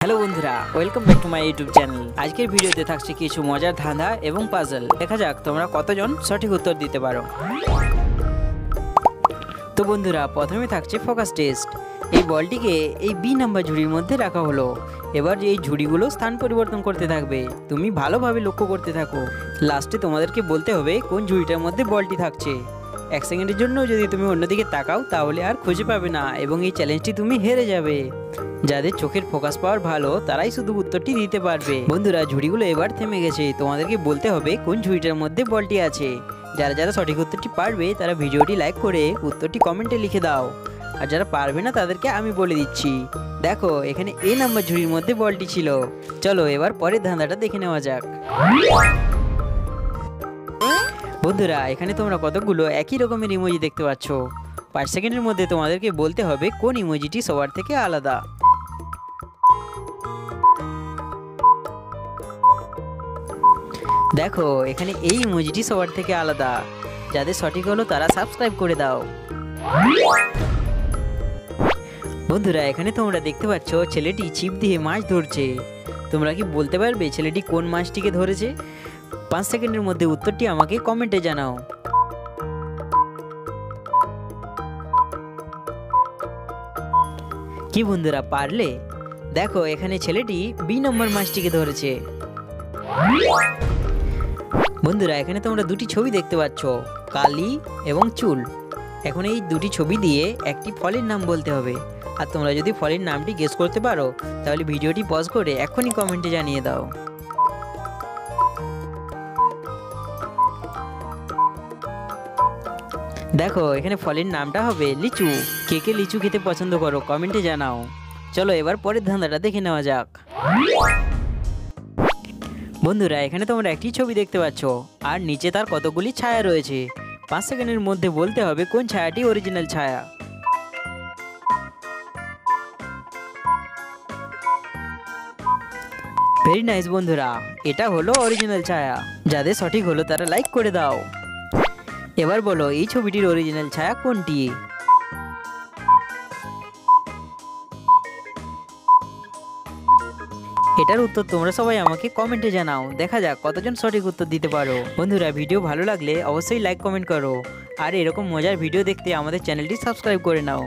Hello বন্ধুরা, welcome back to my YouTube channel. আজকের ভিডিওতে থাকছে কিছু মজার ধাঁধা এবং পাজল। দেখা যাক তোমরা কতজন সঠিক উত্তর দিতে পারো। তো বন্ধুরা, প্রথমে থাকছে ফোকাস টেস্ট। এই বলটিকে এই বি নাম্বার ঝুড়ির মধ্যে রাখা হলো। এবার এই ঝুড়িগুলো স্থান পরিবর্তন করতে থাকবে। তুমি ভালোভাবে লক্ষ্য করতে থাকো। লাস্টে তোমাদেরকে বলতে হবে কোন ঝুড়িটার মধ্যে বলটি থাকছে। 1 সেকেন্ডের জন্য যদি তুমি অন্যদিকে তাকাও তাহলে আর খুঁজে পাবে না এবং এই চ্যালেঞ্জটি তুমি হেরে যাবে। যাদের চোখের ফোকাস পাওয়ার ভালো তারাই শুধু উত্তরটি দিতে পারবে। বন্ধুরা, ঝুড়িগুলো এবার থেমে গেছে। তোমাদেরকে বলতে হবে কোন ঝুড়িটার মধ্যে বলটি আছে। যারা যারা সঠিক উত্তরটি পারবে তারা ভিডিওটি লাইক করে উত্তরটি কমেন্টে লিখে দাও। আর যারা পারবে না তাদেরকে আমি বলে দিচ্ছি। দেখো, এখানে এ নাম্বার ঝুড়ির মধ্যে বলটি ছিল। চলো এবার পরের ধাঁধাটা দেখে নেওয়া যাক। বন্ধুরা, এখানে তোমরা কতগুলো একই রকমের ইমোজি দেখতে পাচ্ছ। 5 সেকেন্ডের মধ্যে তোমাদেরকে বলতে হবে কোন ইমোজিটি সবার থেকে আলাদা। দেখো, এখানে এই ইমোজিটি সবার থেকে আলাদা। যাদের সঠিক হলো তারা সাবস্ক্রাইব করে দাও। বন্ধুরা, এখানে তোমরা দেখতে পাচ্ছ ছেলেটি ছিপ দিয়ে মাছ ধরছে। তোমরা কি বলতে পারবে ছেলেটি কোন মাছটিকে ধরেছে? 5 সেকেন্ডের মধ্যে উত্তরটি আমাকে কমেন্টে জানাও। কি বন্ধুরা, পারলে? দেখো, এখানে ছেলেটি বি নম্বর মাছটিকে ধরেছে। বন্ধুরা, এখানে তোমরা দুটি ছবি দেখতে পাচ্ছ, কালি এবং চুল। এখন এই দুটি ছবি দিয়ে একটি ফলের নাম বলতে হবে। আর তোমরা যদি ফলের নামটি গেস করতে পারো তাহলে ভিডিওটি পজ করে এখনই কমেন্টে জানিয়ে দাও। দেখো, এখানে ফলের নামটা হবে লিচু। কে কে লিচু খেতে পছন্দ করো কমেন্টে জানাও। চলো এবার পরের ধাঁধাটা দেখে নেওয়া যাক। বন্ধুরা, এখানে তোমরা একটি ছবি দেখতে পাচ্ছ আর নিচে তার কতগুলি ছায়া রয়েছে। 5 সেকেন্ডের মধ্যে বলতে হবে কোন ছায়াটি অরিজিনাল ছায়া। ভেরি নাইস বন্ধুরা, এটা হলো অরিজিনাল ছায়া। যাদের সঠিক হলো তারা লাইক করে দাও। এবার বলো এই ছবিটির অরিজিনাল ছায়া কোনটি? এটার উত্তর তোমরা সবাই আমাকে কমেন্টে জানাও। দেখা যাক কতজন সঠিক উত্তর দিতে পারো। বন্ধুরা, ভিডিও ভালো লাগলে অবশ্যই লাইক কমেন্ট করো। আর এরকম মজার ভিডিও দেখতে আমাদের চ্যানেলটি সাবস্ক্রাইব করে নাও।